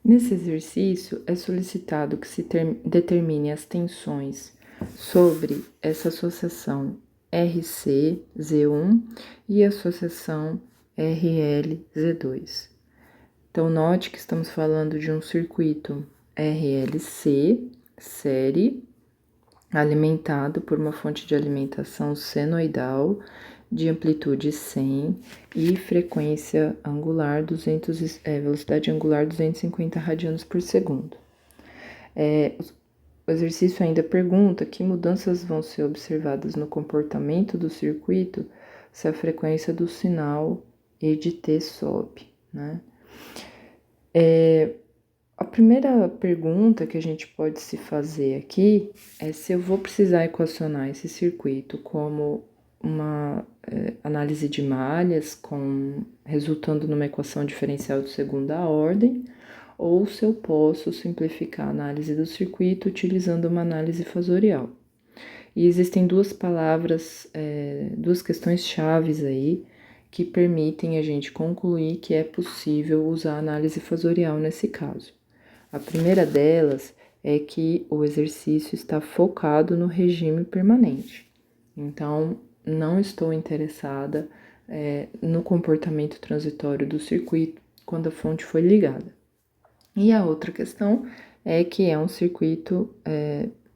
Nesse exercício, é solicitado que se determine as tensões sobre essa associação RC-Z1 e associação RL-Z2. Então, note que estamos falando de um circuito RLC, série, alimentado por uma fonte de alimentação senoidal de amplitude 100 e frequência angular velocidade angular 250 radianos por segundo. O exercício ainda pergunta que mudanças vão ser observadas no comportamento do circuito se a frequência do sinal E de T sobe, né? A primeira pergunta que a gente pode se fazer aqui é se eu vou precisar equacionar esse circuito como uma análise de malhas, resultando numa equação diferencial de segunda ordem, ou se eu posso simplificar a análise do circuito utilizando uma análise fasorial. E existem duas palavras, duas questões chaves aí, que permitem a gente concluir que é possível usar a análise fasorial nesse caso. A primeira delas é que o exercício está focado no regime permanente. Então, não estou interessada no comportamento transitório do circuito quando a fonte foi ligada. E a outra questão é que é um circuito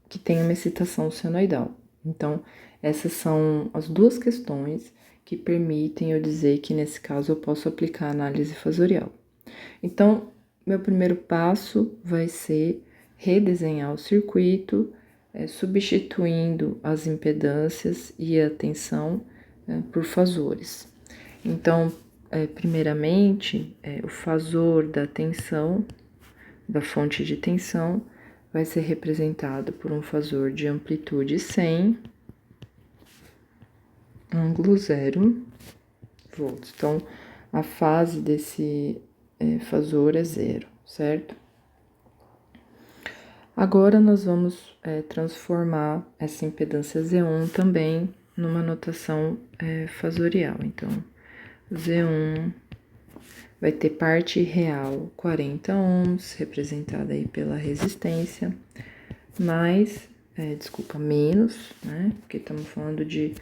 que tem uma excitação senoidal. Então, essas são as duas questões que permitem eu dizer que, nesse caso, eu posso aplicar a análise fasorial. Então, meu primeiro passo vai ser redesenhar o circuito, substituindo as impedâncias e a tensão por fasores. Então, primeiramente, o fasor da tensão, da fonte de tensão, vai ser representado por um fasor de amplitude 100, ângulo 0 volts. Então, a fase desse fasor é 0, certo? Agora, nós vamos transformar essa impedância Z1 também numa notação fasorial. Então, Z1 vai ter parte real 40 ohms, representada aí pela resistência, menos, né? Porque estamos falando de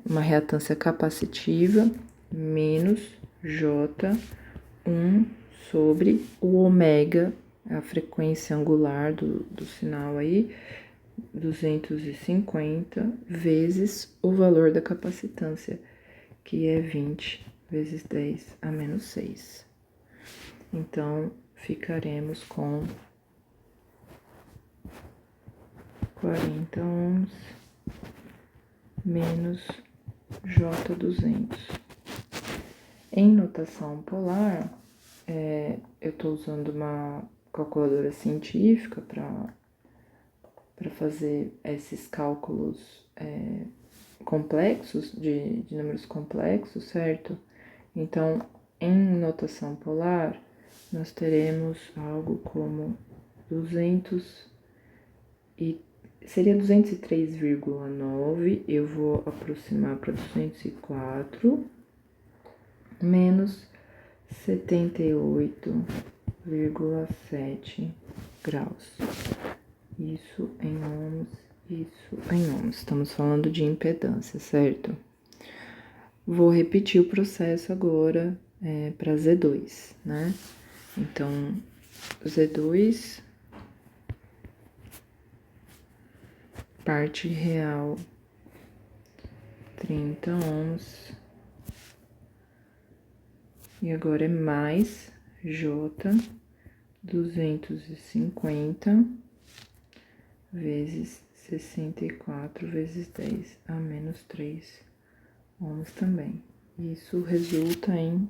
uma reatância capacitiva, menos J1 sobre o ômega, a frequência angular do sinal aí, 250 vezes o valor da capacitância, que é 20 vezes 10 a menos 6. Então, ficaremos com 40 ohms menos J200. Em notação polar, eu estou usando uma calculadora científica para fazer esses cálculos complexos, de números complexos, certo? Então, em notação polar, nós teremos algo como 203,9, eu vou aproximar para 204, menos 78,7 graus. Isso em ohms, isso em ohms. Estamos falando de impedância, certo? Vou repetir o processo agora para Z2, né? Então, Z2, parte real, 30 ohms. E agora é mais J, 250 vezes 64 vezes 10 a menos 3 ohms também. Isso resulta em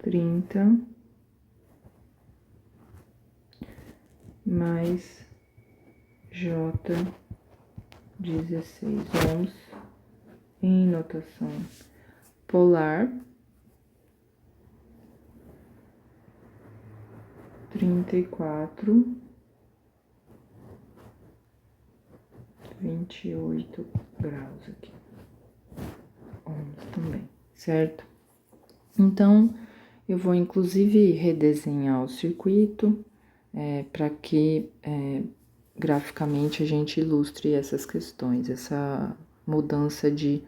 30 mais J, 16 ohms em notação polar, 34, 28 graus aqui, ohms também, certo? Então, Eu vou, inclusive, redesenhar o circuito para que graficamente a gente ilustre essas questões, essa mudança de...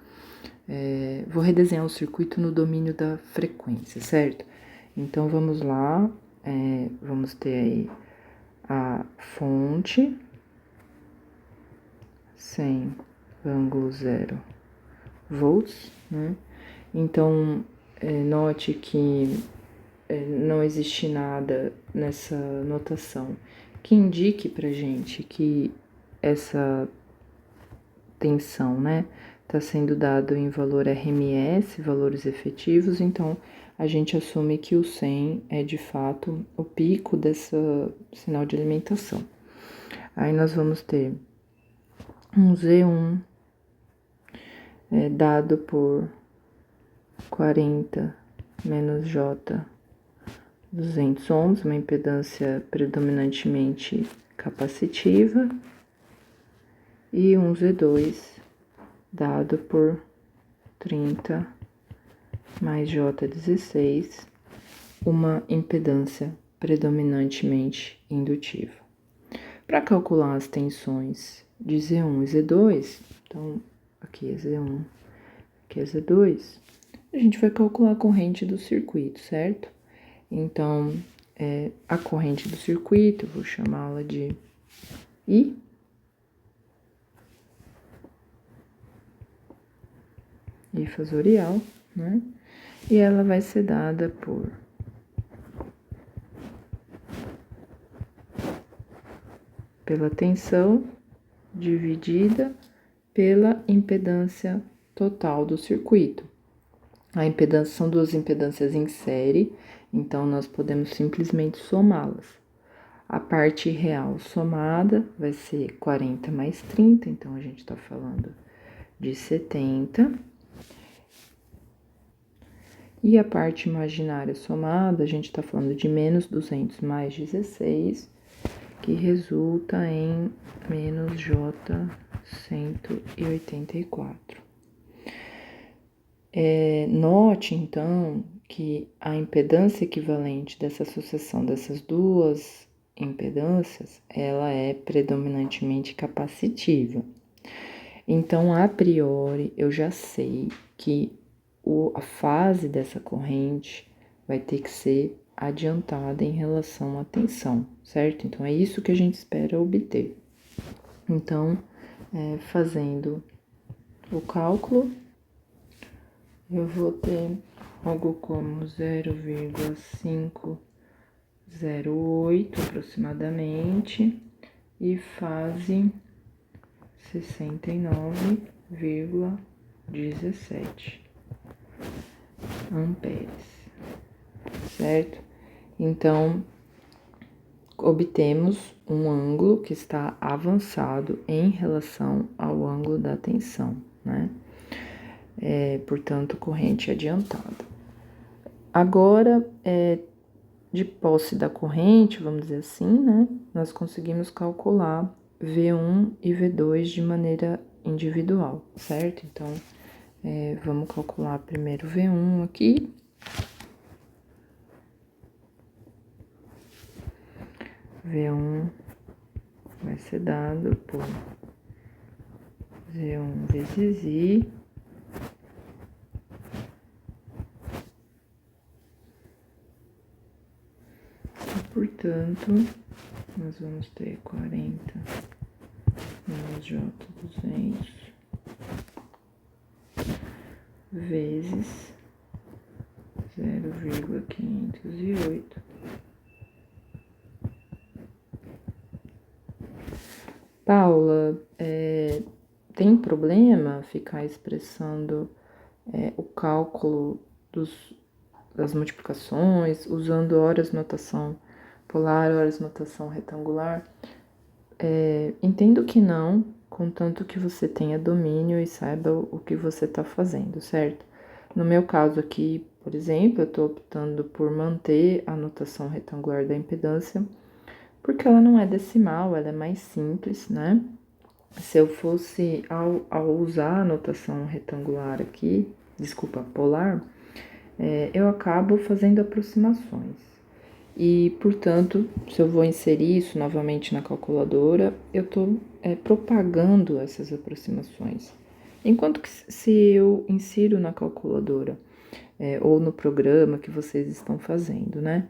vou redesenhar o circuito no domínio da frequência, certo? Então, vamos lá, vamos ter aí a fonte, 100, ângulo 0 volts, né? Então, note que não existe nada nessa notação que indique pra gente que essa tensão, né, tá sendo dado em valor RMS, valores efetivos, então a gente assume que o 100 é de fato o pico dessa sinal de alimentação. Aí nós vamos ter um Z1 dado por 40 menos J 200 ohms, uma impedância predominantemente capacitiva, e um Z2 dado por 30 mais J16, uma impedância predominantemente indutiva. Para calcular as tensões de Z1 e Z2, então aqui é Z1, aqui é Z2, a gente vai calcular a corrente do circuito, certo? Então, a corrente do circuito, eu vou chamá-la de I. I fasorial, né? E ela vai ser dada pela tensão dividida pela impedância total do circuito. A impedância são duas impedâncias em série, então nós podemos simplesmente somá-las. A parte real somada vai ser 40 mais 30, então a gente está falando de 70. E a parte imaginária somada, a gente está falando de menos 200 mais 16, que resulta em menos J 184. Note, então, que a impedância equivalente dessa associação dessas duas impedâncias, ela é predominantemente capacitiva. Então, a priori, eu já sei que a fase dessa corrente vai ter que ser adiantada em relação à tensão, certo? Então, é isso que a gente espera obter. Então, fazendo o cálculo, eu vou ter algo como 0,508 aproximadamente e fase 69,17 amperes, certo? Então, obtemos um ângulo que está avançado em relação ao ângulo da tensão, né? Portanto, corrente adiantada. Agora, de posse da corrente, vamos dizer assim, né? Nós conseguimos calcular V1 e V2 de maneira individual, certo? Então, vamos calcular primeiro V1 aqui. V1 vai ser dado por Z1 vezes I. Portanto, nós vamos ter 40 menos J200 vezes 0,508. Paula, tem problema ficar expressando o cálculo das multiplicações, usando horas notação polar, horas notação retangular? Entendo que não, contanto que você tenha domínio e saiba o que você está fazendo, certo? No meu caso aqui, por exemplo, eu estou optando por manter a notação retangular da impedância, porque ela não é decimal, ela é mais simples, né? Se eu fosse, ao usar a notação retangular aqui, desculpa, polar, eu acabo fazendo aproximações. E, portanto, se eu vou inserir isso novamente na calculadora, eu estou propagando essas aproximações. Enquanto que se eu insiro na calculadora, ou no programa que vocês estão fazendo, né?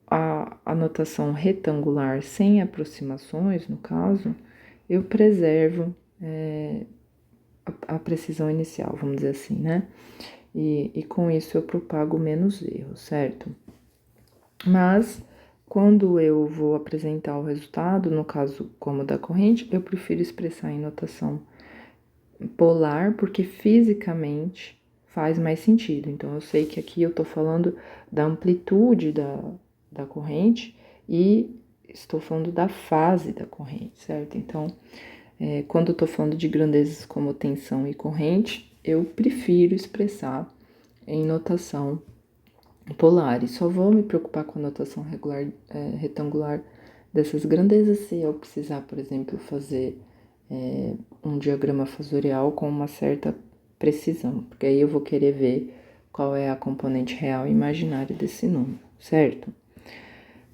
A anotação retangular sem aproximações, no caso, eu preservo a precisão inicial, vamos dizer assim, né? E com isso eu propago menos erros, certo? Mas quando eu vou apresentar o resultado, no caso como da corrente, eu prefiro expressar em notação polar, porque fisicamente faz mais sentido. Então, eu sei que aqui eu tô falando da amplitude da corrente e estou falando da fase da corrente, certo? Então, quando eu tô falando de grandezas como tensão e corrente, eu prefiro expressar em notação polar. E só vou me preocupar com a notação retangular dessas grandezas se eu precisar, por exemplo, fazer um diagrama fasorial com uma certa precisão, porque aí eu vou querer ver qual é a componente real e imaginária desse número, certo?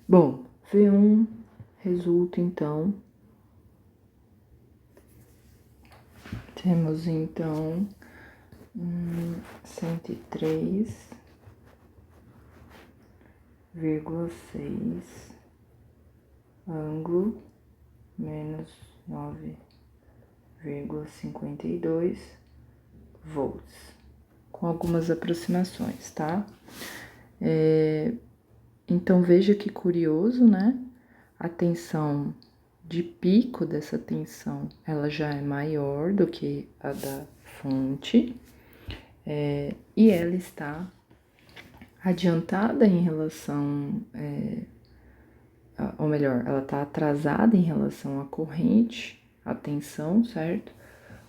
Bom, V1 resulta então. Temos então 103,6 ângulo menos 9,52 volts, com algumas aproximações, tá? Então, veja que curioso, né? A tensão de pico dessa tensão, ela já é maior do que a da fonte, e ela está adiantada em relação, ou melhor, ela está atrasada em relação à corrente, à tensão, certo?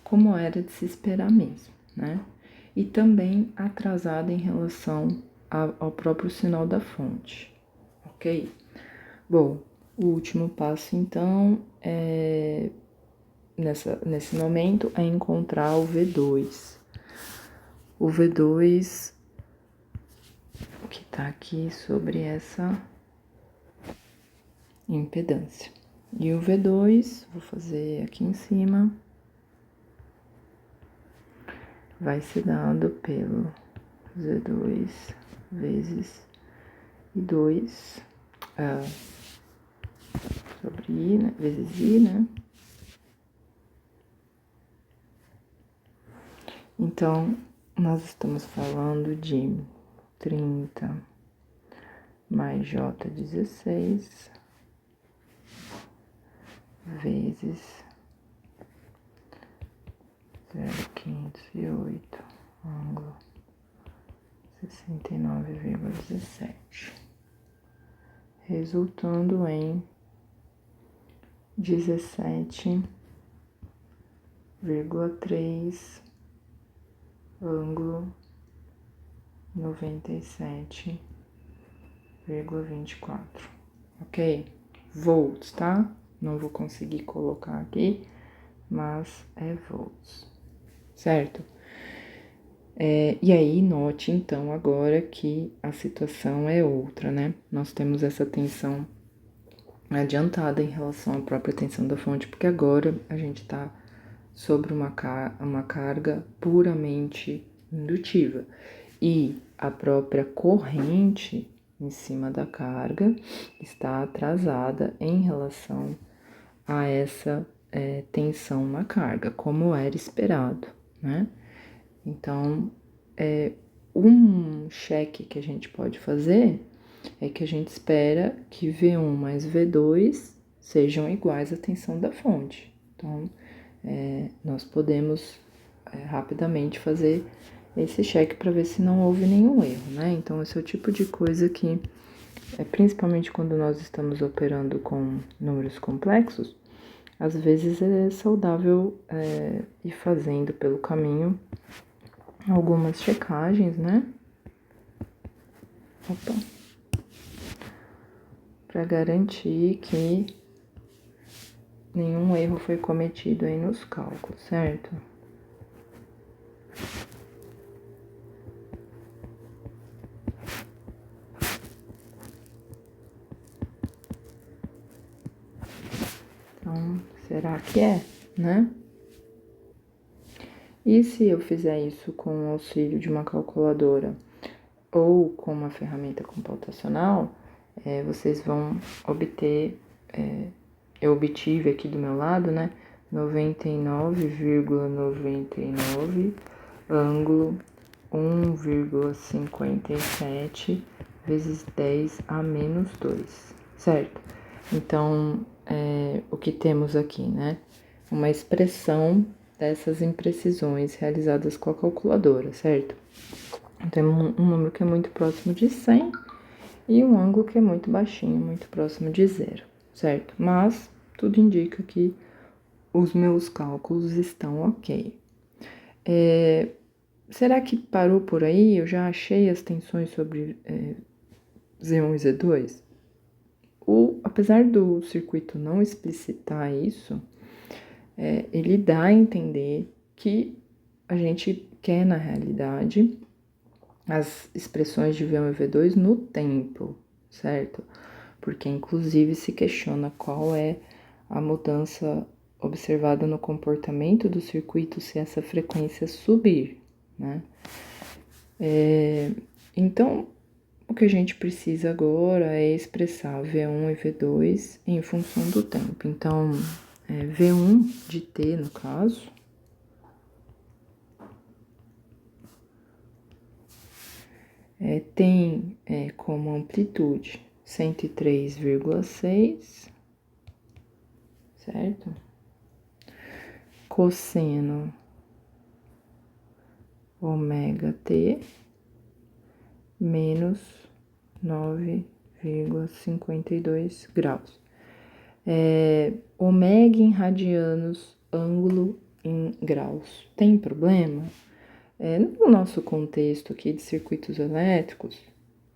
Como era de se esperar mesmo, né? E também atrasada em relação ao próprio sinal da fonte, ok? Bom, o último passo, então, nesse momento, é encontrar o V2. O V2, que tá aqui sobre essa impedância. E o V2, vou fazer aqui em cima, vai ser dado pelo Z2 vezes I2 sobre I, né, vezes I, né? Então, nós estamos falando de 30 mais J16 vezes 0,508 ângulo 69,17, resultando em 17,3 ângulo 97,24, ok? Volts, tá? Não vou conseguir colocar aqui, mas é volts, certo? E aí, note então agora que a situação é outra, né? Nós temos essa tensão adiantada em relação à própria tensão da fonte, porque agora a gente tá sobre uma carga puramente indutiva. E a própria corrente em cima da carga está atrasada em relação a essa tensão na carga, como era esperado, né? Então, um cheque que a gente pode fazer é que a gente espera que V1 mais V2 sejam iguais à tensão da fonte. Então, nós podemos rapidamente fazer esse cheque para ver se não houve nenhum erro, né? Então, esse é o tipo de coisa que, principalmente quando nós estamos operando com números complexos, às vezes é saudável ir fazendo pelo caminho algumas checagens, né? Opa. Para garantir que nenhum erro foi cometido aí nos cálculos, certo? Será que é, né? E se eu fizer isso com o auxílio de uma calculadora ou com uma ferramenta computacional, vocês vão obter, eu obtive aqui do meu lado, né, 99,99 ângulo 1,57 vezes 10 a menos 2, certo? Então, o que temos aqui, né? Uma expressão dessas imprecisões realizadas com a calculadora, certo? Então, um número que é muito próximo de 100 e um ângulo que é muito baixinho, muito próximo de zero, certo? Mas tudo indica que os meus cálculos estão ok. Será que parou por aí? Eu já achei as tensões sobre Z1 e Z2? Apesar do circuito não explicitar isso, ele dá a entender que a gente quer, na realidade, as expressões de V1 e V2 no tempo, certo? Porque, inclusive, se questiona qual é a mudança observada no comportamento do circuito se essa frequência subir, né? Então, o que a gente precisa agora é expressar V1 e V2 em função do tempo. Então, V1 de t, no caso, tem como amplitude 103,6, certo? Cosseno ômega t menos 9,52 graus. Ômega em radianos, ângulo em graus. Tem problema? No nosso contexto aqui de circuitos elétricos,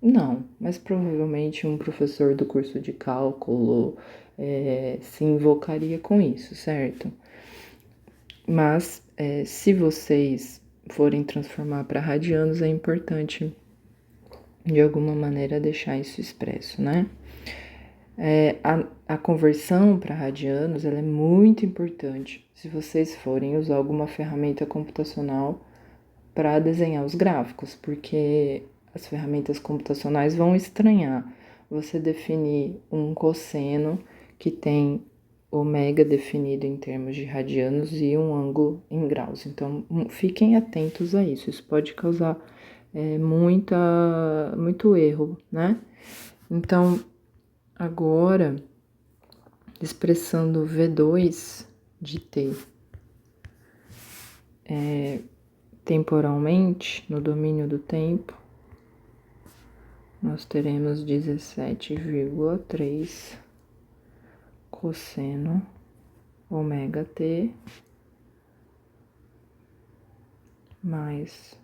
não, mas provavelmente um professor do curso de cálculo se invocaria com isso, certo? Mas se vocês forem transformar para radianos, é importante de alguma maneira deixar isso expresso, né? A conversão para radianos ela é muito importante se vocês forem usar alguma ferramenta computacional para desenhar os gráficos, porque as ferramentas computacionais vão estranhar você definir um cosseno que tem ômega definido em termos de radianos e um ângulo em graus. Então, fiquem atentos a isso. Isso pode causar muito erro, né? Então, agora, expressando V2 de T temporalmente, no domínio do tempo, nós teremos 17,3 cosseno ômega t mais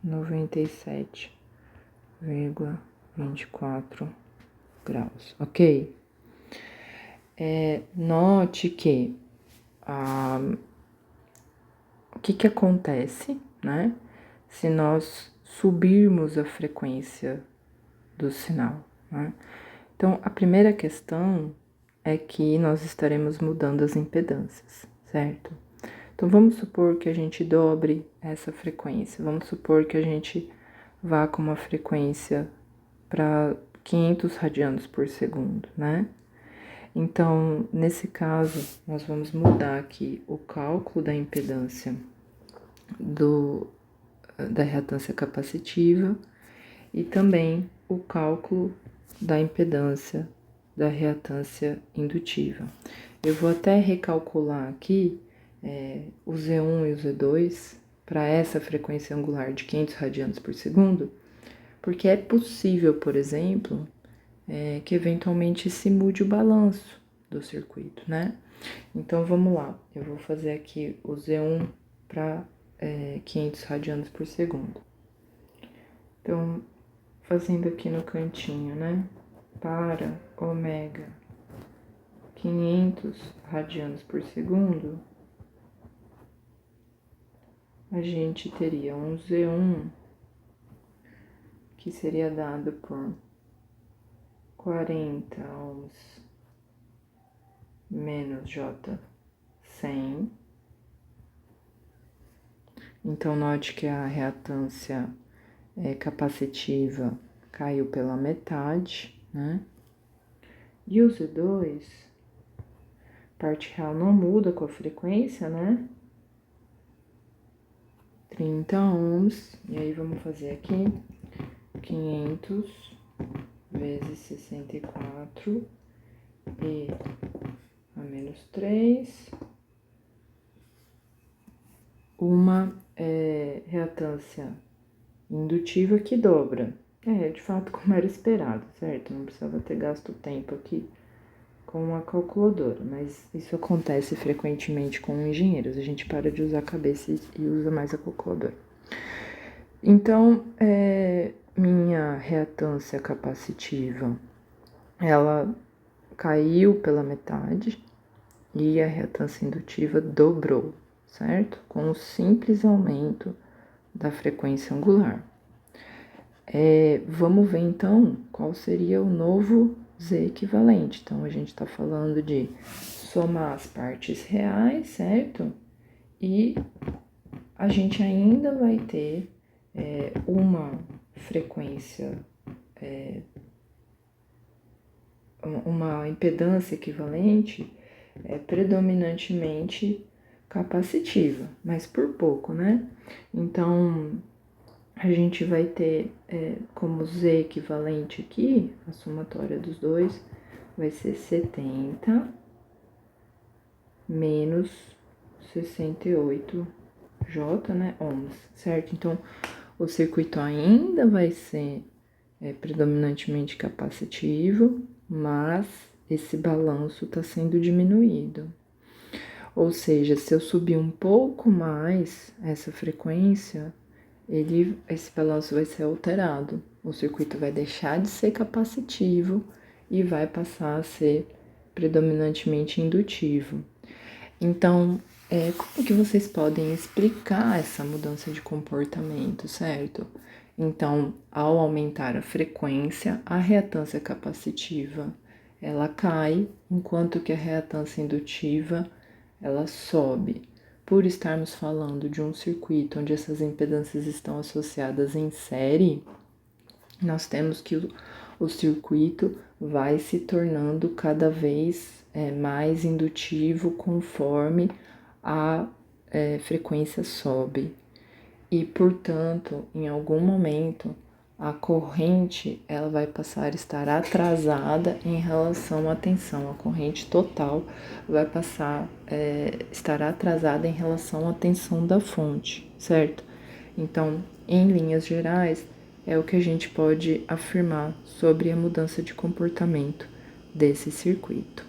97,24 graus, ok? Note que o que acontece, né? Se nós subirmos a frequência do sinal, né? Então, a primeira questão é que nós estaremos mudando as impedâncias, certo? Então, vamos supor que a gente dobre essa frequência, vamos supor que a gente vá com uma frequência para 500 radianos por segundo, né? Então, nesse caso, nós vamos mudar aqui o cálculo da impedância da reatância capacitiva e também o cálculo da impedância da reatância indutiva. Eu vou até recalcular aqui o Z1 e o Z2 para essa frequência angular de 500 radianos por segundo, porque é possível, por exemplo, que eventualmente se mude o balanço do circuito, né? Então, vamos lá. Eu vou fazer aqui o Z1 para 500 radianos por segundo. Então, fazendo aqui no cantinho, né? Para ômega 500 radianos por segundo, a gente teria um Z1 que seria dado por 40 ohms menos J 100. Então, note que a reatância capacitiva caiu pela metade, né? E o Z2, parte real não muda com a frequência, né? 30 ohms, e aí vamos fazer aqui 500 vezes 64 e a menos 3, uma reatância indutiva que dobra. De fato, como era esperado, certo? Não precisava ter gasto tempo aqui com a calculadora, mas isso acontece frequentemente com engenheiros. A gente para de usar a cabeça e usa mais a calculadora. Então, minha reatância capacitiva, ela caiu pela metade e a reatância indutiva dobrou, certo? Com o simples aumento da frequência angular. Vamos ver, então, qual seria o novo Z equivalente. Então, a gente está falando de somar as partes reais, certo? E a gente ainda vai ter uma frequência, uma impedância equivalente predominantemente capacitiva, mas por pouco, né? Então, a gente vai ter como Z equivalente aqui, a somatória dos dois, vai ser 70 menos 68 J, né, ohms, certo? Então, o circuito ainda vai ser predominantemente capacitivo, mas esse balanço está sendo diminuído. Ou seja, se eu subir um pouco mais essa frequência, esse balanço vai ser alterado. O circuito vai deixar de ser capacitivo e vai passar a ser predominantemente indutivo. Então, como que vocês podem explicar essa mudança de comportamento, certo? Então, ao aumentar a frequência, a reatância capacitiva, ela cai, enquanto que a reatância indutiva, ela sobe. Por estarmos falando de um circuito onde essas impedâncias estão associadas em série, nós temos que o circuito vai se tornando cada vez mais indutivo conforme a frequência sobe. E, portanto, em algum momento, a corrente ela vai passar a estar atrasada em relação à tensão. A corrente total vai passar a estar atrasada em relação à tensão da fonte, certo? Então, em linhas gerais, é o que a gente pode afirmar sobre a mudança de comportamento desse circuito.